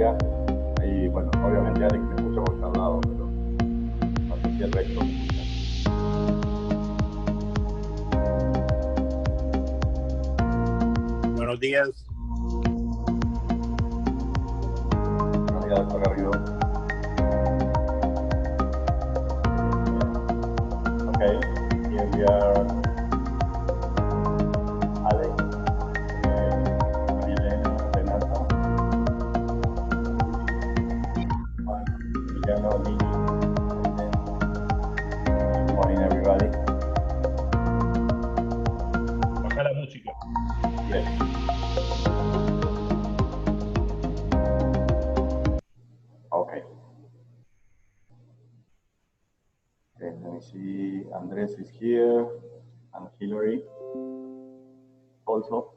área. Ahí, bueno, obviamente Alex me escucha porque ha hablado, pero no sé si el resto me escucha. Buenos días. Buenos días, doctor Garrido. Okay, here we are. Alex, Marilena, Renata, Juan, Emiliano, Lili. Good morning, everybody. Baja la música. Yes. Okay. Okay, let me see. Andres is here, and Hillary also.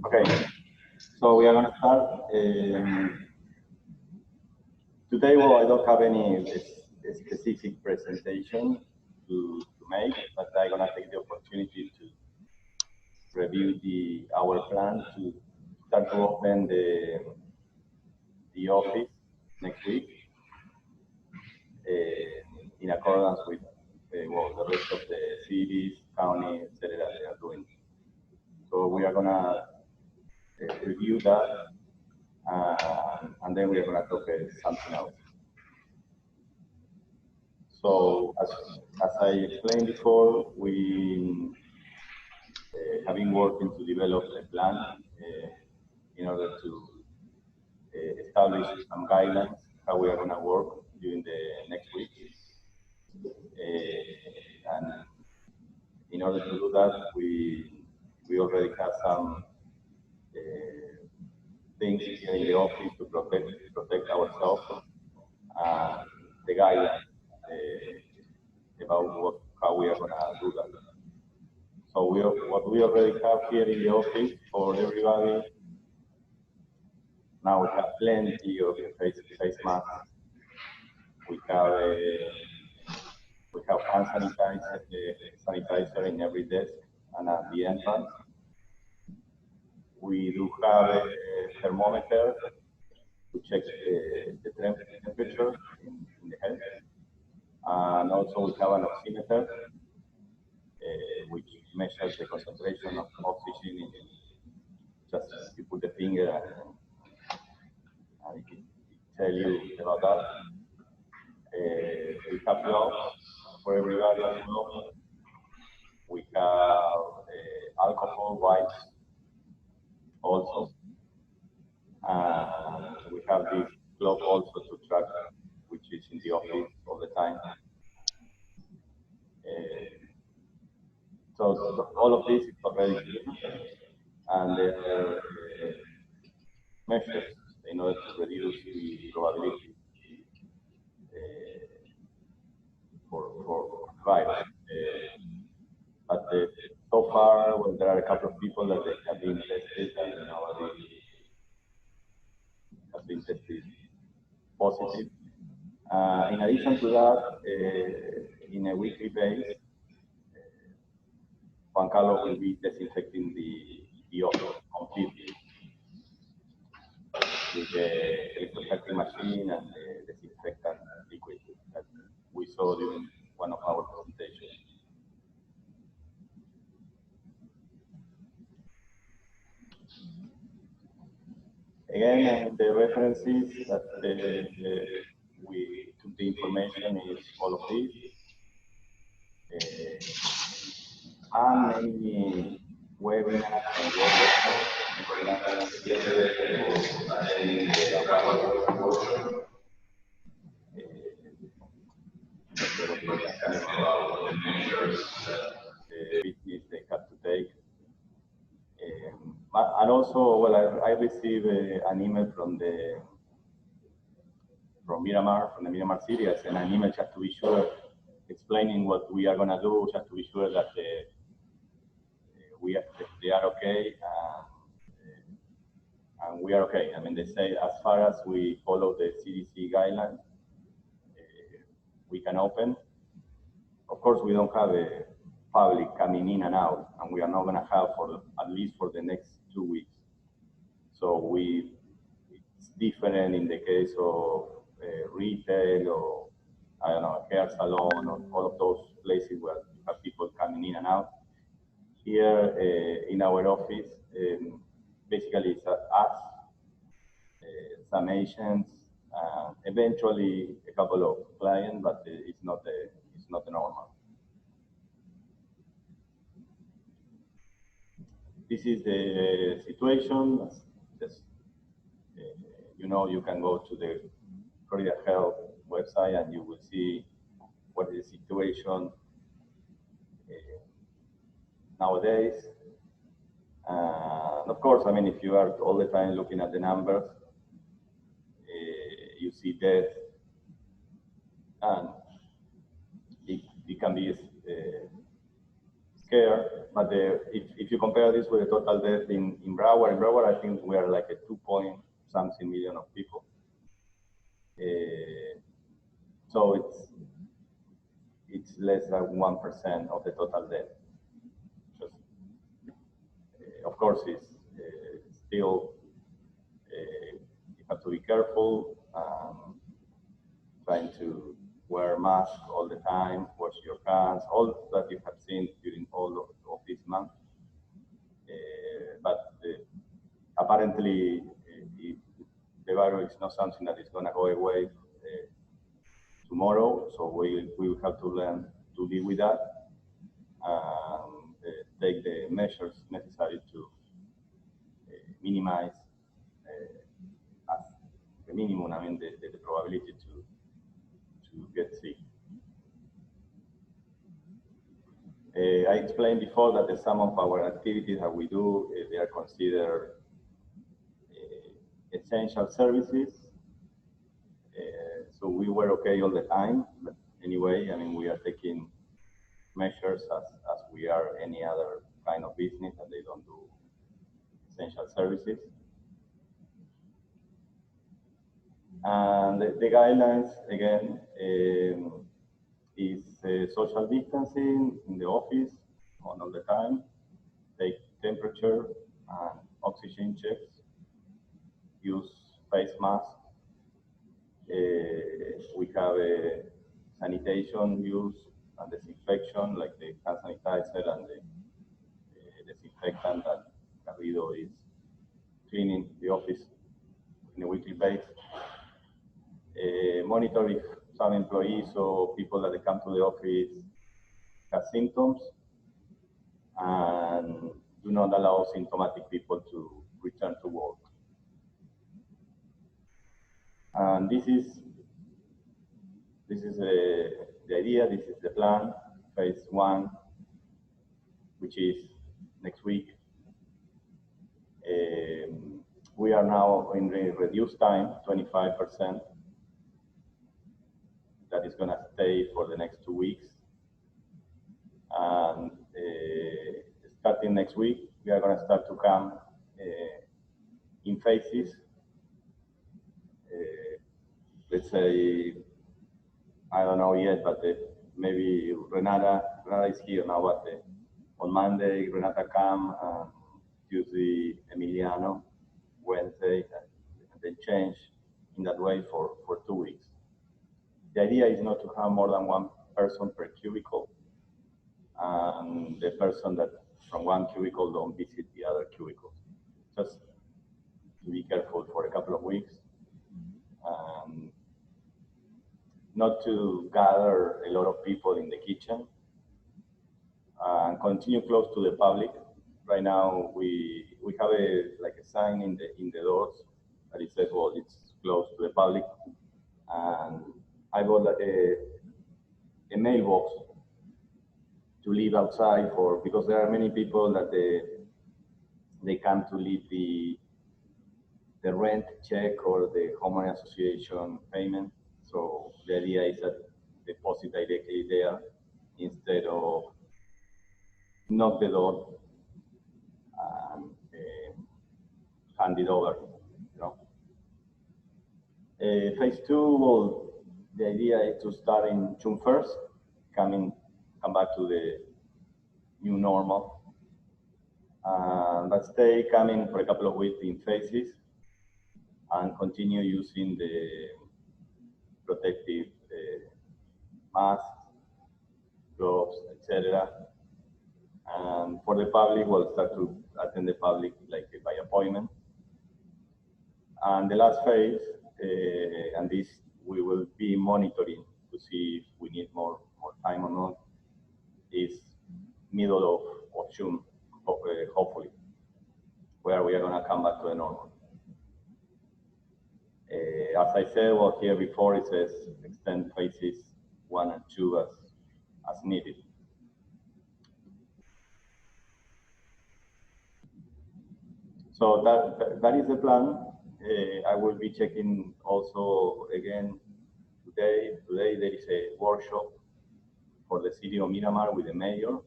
Okay, so we are going to start. Today, well, I don't have any specific presentation to make, but I'm going to take the opportunity to review our plan to start to open the office next week in accordance with well, the rest of the cities, counties, etc. they are doing. So we are going to review that, and then we are going to talk something else. So as I explained before, we have been working to develop a plan in order to establish some guidelines how we are going to work during the next week. And in order to do that, we already have some things here in the office to protect ourselves, the guidelines about how we are going to do that. So what we already have here in the office for everybody. Now we have plenty of face masks. We have hand sanitizer in every desk and at the entrance. We do have a thermometer to check the temperature in the head. And also we have an oximeter, which measures the concentration of oxygen in just you put the finger and it can tell you about that. We have gloves for everybody as well. We have alcohol wipes also. We have this glove also to track, which is in the office all the time. So all of this is already clear, and there are measures in order to reduce the probability for virus. But so far, well, there are a couple of people that they have been tested and nobody has been tested positive. In addition to that, in a weekly basis, Juan Carlos will be disinfecting the office completely with the electrostatic machine and the disinfectant liquid that we saw during one of our presentations. Again, the references that we took the information is all of this. And many webinars and webinars Business they have to take. And also, well, I received an email from Miramar, from the Miramar city. I sent an email just to be sure, explaining what we are going to do, just to be sure that they are okay, and we are okay. I mean, they say as far as we follow the CDC guidelines, we can open. Of course, we don't have a public coming in and out, and we are not going to have for at least for the next 2 weeks. So it's different in the case of retail or, I don't know, a hair salon or all of those places where you have people coming in and out. Here in our office, basically it's us, some agents, eventually a couple of clients, but it's not the normal. This is the situation. Just, you know, you can go to the Florida Health website and you will see what is the situation nowadays. Of course, I mean, if you are all the time looking at the numbers, you see death, and it can be scared. But if you compare this with the total death in Broward, I think we are like a 2-point-something million of people. So it's less than 1% of the total death. Just, of course, it's still you have to be careful, trying to wear masks all the time, wash your hands, all that you have seen during all of this month. But apparently, the virus is not something that is going to go away tomorrow, so we will have to learn to live with that and take the measures necessary to minimize as the minimum, I mean, the probability to get sick. I explained before that some of our activities that we do, they are considered essential services. So we were okay all the time, but anyway, I mean, we are taking measures as we are any other kind of business that they don't do essential services. And the guidelines, again, is social distancing in the office all the time, take temperature and oxygen checks, use face masks. We have a sanitation use and disinfection, like the hand sanitizer and the disinfectant that Garrido is cleaning the office on a weekly basis. Monitor if some employees or people that come to the office have symptoms, and do not allow symptomatic people to return to work. And this is the idea, this is the plan, phase 1, which is next week. We are now in reduced time, 25%. That is going to stay for the next 2 weeks. And starting next week, we are going to start to come in phases. Let's say, I don't know yet, but maybe Renata is here now, but on Monday, Renata come, Tuesday, Emiliano, Wednesday, and then change in that way for 2 weeks. The idea is not to have more than one person per cubicle, and the person that from one cubicle don't visit the other cubicle. Just to be careful for a couple of weeks. Not to gather a lot of people in the kitchen, and continue close to the public, right now we have a sign in the doors that it says, well, it's closed to the public, and I bought a mailbox to leave outside because there are many people that they come to leave the rent check or the homeowner association payment. So the idea is that deposit directly there instead of knock the door and hand it over. You know. Phase 2, well, the idea is to start in June 1st, come back to the new normal, but stay coming for a couple of weeks in phases and continue using the protective masks, gloves, etc. And for the public, we'll start to attend the public like by appointment. And the last phase, and this we will be monitoring to see if we need more time or not, is middle of June, hopefully, where we are going to come back to the normal. As I said, well, here before it says extend phases 1 and 2 as needed. So that is the plan. I will be checking also again today. Today there is a workshop for the city of Miramar with the mayor.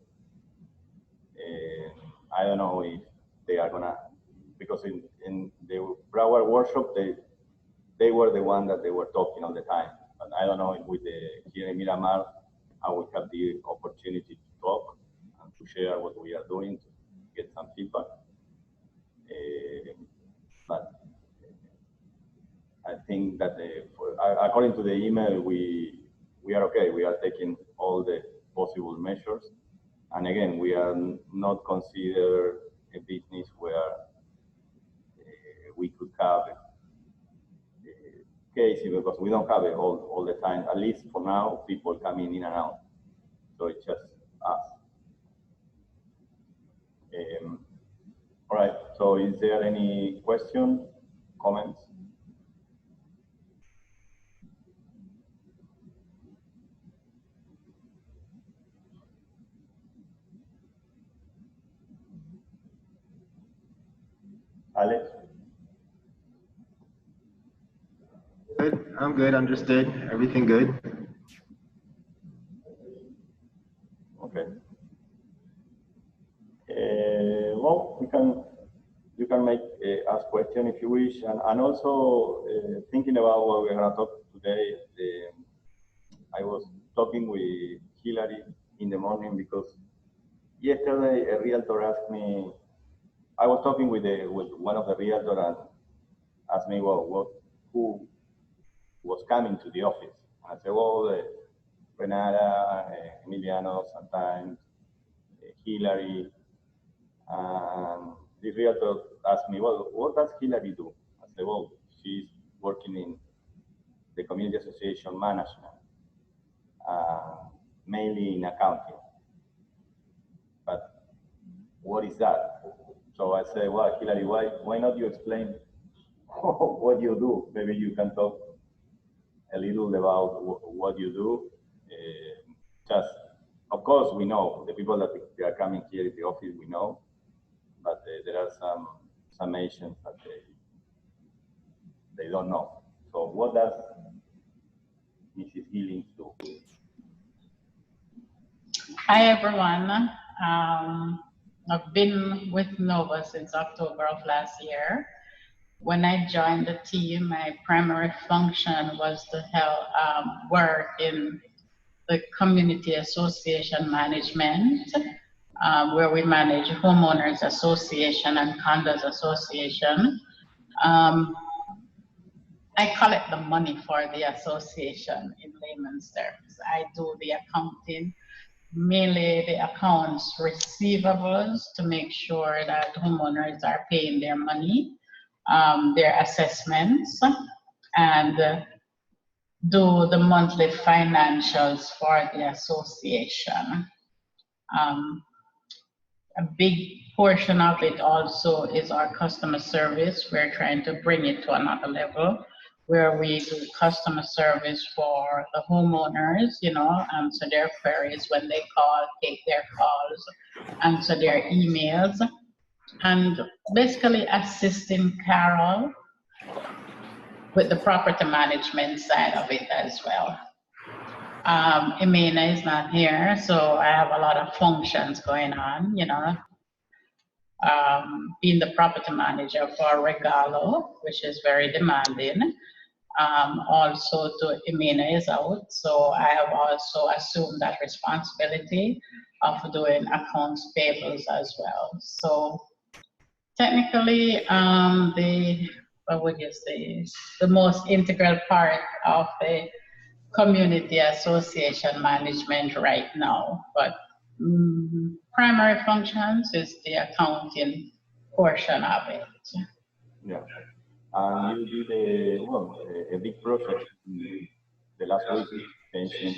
I don't know if they are gonna, because in the Broward workshop they were the one that they were talking all the time. But I don't know if with here in Miramar I will have the opportunity to talk and to share what we are doing to get some feedback. But I think that according to the email, we are okay. We are taking all the possible measures. And again, we are not considered a business where we could have cases, because we don't have it all the time. At least for now, people coming in and out. So it's just us. All right, so is there any question, comments? Alex? Good, I'm good, understood, everything good. Okay. Well, you can make ask question if you wish, and also thinking about what we're going to talk today. I was talking with Hillary in the morning because yesterday a realtor asked me. I was talking with one of the realtors and asked me, well, who was coming to the office? And I said, well, Renata, Emiliano, sometimes Hillary. And the realtor asked me, well, what does Hillary do? I said, well, she's working in the community association management, mainly in accounting. But what is that? So I said, well, Hillary, why not you explain what you do? Maybe you can talk a little about what you do. Just, of course, we know the people that they are coming here at the office, we know, but there are some Asians that they don't know. So what does Mrs. Gillings do? Hi, everyone. I've been with NOVUS since October of last year. When I joined the team, my primary function was to help work in the community association management, where we manage homeowners association and condos association. I collect the money for the association in layman's terms. I do the accounting, mainly the accounts receivables, to make sure that homeowners are paying their money, their assessments, and do the monthly financials for the association. a big portion of it also is our customer service. We're trying to bring it to another level where we do customer service for the homeowners, you know, answer their queries when they call, take their calls, answer their emails, and basically assisting Carol with the property management side of it as well. Emena is not here, so I have a lot of functions going on, you know. Being the property manager for Regalo, which is very demanding. Also, Emena is out, so I have also assumed that responsibility of doing accounts payables as well. So technically, what would you say, the most integral part of the community association management right now, but primary functions is the accounting portion of it. Yeah, and you did a big project the last week, changing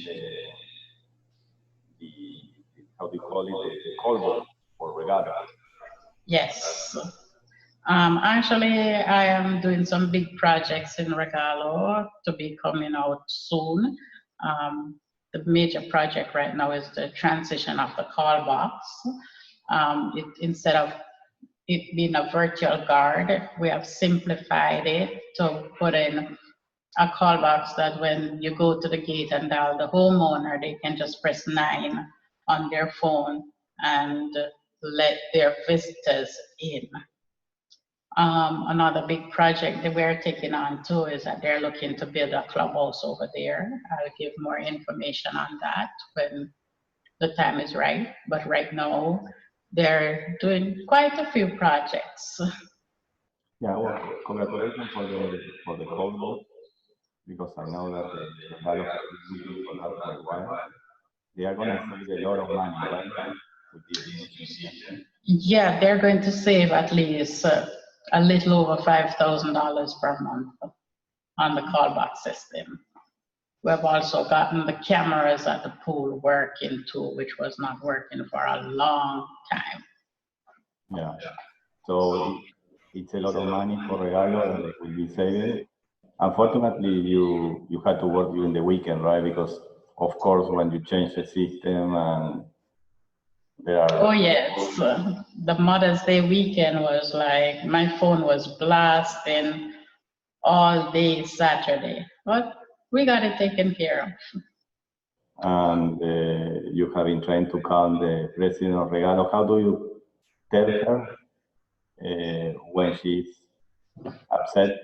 the how do you call it, the call board for Regalo. Yes. Actually, I am doing some big projects in Regalo to be coming out soon. The major project right now is the transition of the call box. Instead of it being a virtual guard, we have simplified it to put in a call box that when you go to the gate and dial the homeowner, they can just press 9 on their phone and let their visitors in. Another big project that we're taking on too is that they're looking to build a clubhouse over there. I'll give more information on that when the time is right. But right now, they're doing quite a few projects. Yeah, well, congratulations for the call board, because I know that the Regalo has been looking for that for a while. They are going to save a lot of money, right? With this initiative. Yeah, they're going to save at least a little over $5,000 per month on the call box system. We've also gotten the cameras at the pool working too, which was not working for a long time. Yeah, so it's a lot of money for Regalo that they will be saving. Unfortunately, you had to work during the weekend, right? Because of course, when you change the system and there are... Oh yes, the Mother's Day weekend was like, my phone was blasting all day Saturday, but we got it taken care of. And you have been trying to calm the president of Regalo. How do you tell her when she's upset?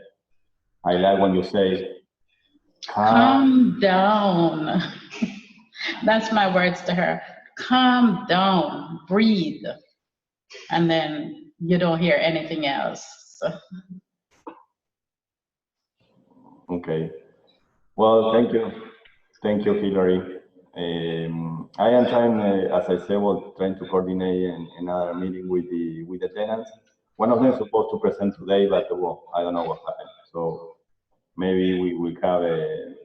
I like when you say, calm down. That's my words to her. Calm down, breathe. And then you don't hear anything else. Okay. Well, thank you. Thank you, Hillary. I am trying, as I said, trying to coordinate another meeting with the tenants. One of them is supposed to present today, but I don't know what happened. So maybe we have it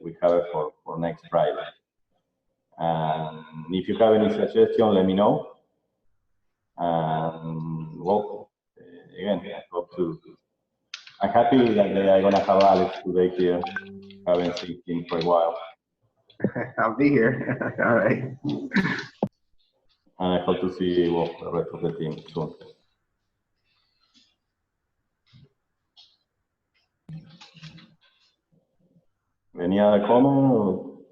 for next Friday. And if you have any suggestion, let me know. And again, I hope to. I'm happy that I'm gonna have Alex today here. Haven't seen him for a while. I'll be here. All right. And I hope to see the rest of the team soon. Any other comment?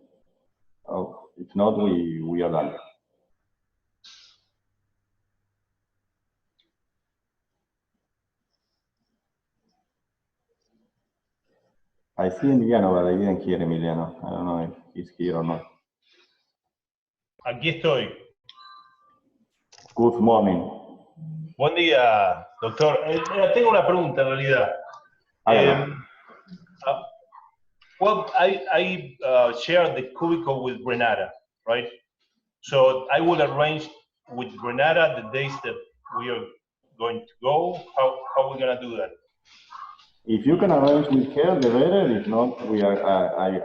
Oh, if not, we are done. I see Emiliano, but I didn't hear Emiliano. I don't know if he's here or not. Aquí estoy. Good morning. Buen día, doctor. Tengo una pregunta en realidad. Well, I share the cubicle with Renata, right? So I will arrange with Renata the days that we are going to go. How are we going to do that? If you can arrange with her, the better. If not, we are.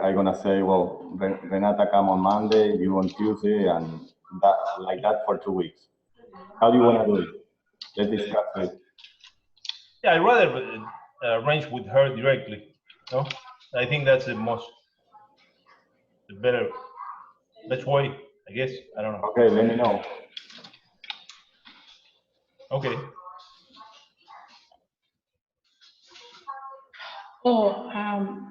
I'm gonna say, well, Renata come on Monday, you on Tuesday, and that like that for 2 weeks. How do you want to do it? Let's discuss it. Yeah, I'd rather arrange with her directly. No, I think that's the best way, I guess. I don't know. Okay, let me know. Okay. Oh, I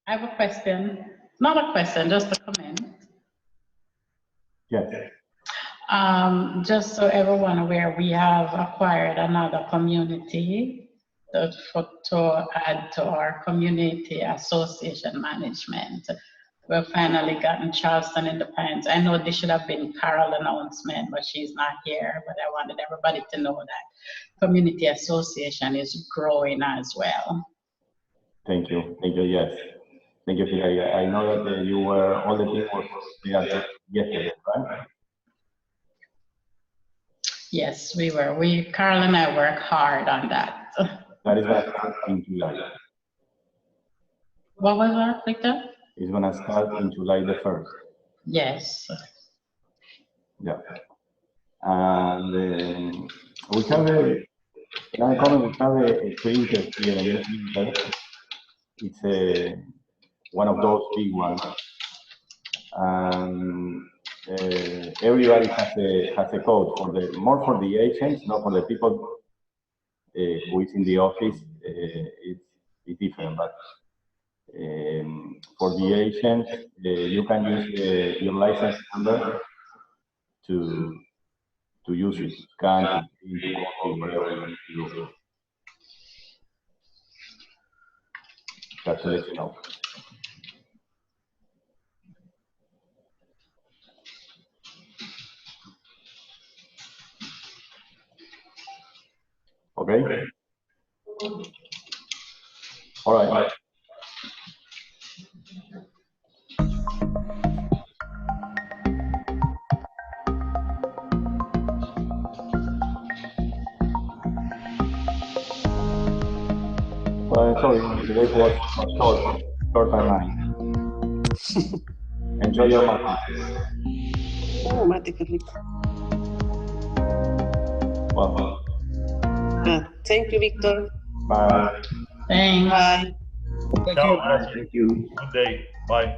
have a question. Not a question, just a comment. Yes. Just so everyone aware, we have acquired another community to add to our community association management. We've finally gotten Charleston Independence. I know this should have been Carol's announcement, but she's not here. But I wanted everybody to know that community association is growing as well. Thank you. Thank you. Yes. Thank you, Pilar. I know that you were all the team was there yesterday, right? Yes, we were. Carol and I work hard on that. That is going to start in July. What was that, Victor? It's going to start in July the 1st. Yes. Yeah. And we have a printer here. It's one of those big ones. Everybody has a code for more for the agents, not for the people who is in the office. It's different, but for the agent, you can use your license number to use it, scan, to copy, whatever you need to do. Just to let you know. Okay. All right. Well, sorry, today was short and nice. Enjoy your mate. Oh, mate, qué rico. Well, Thank you, Victor. bye. Thanks. Bye. Ciao. Thank you. Good day. Bye.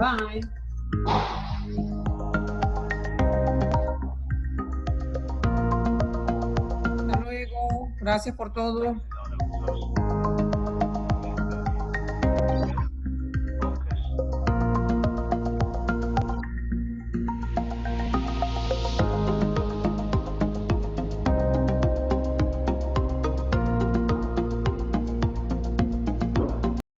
Bye. Hasta luego. Gracias por todo.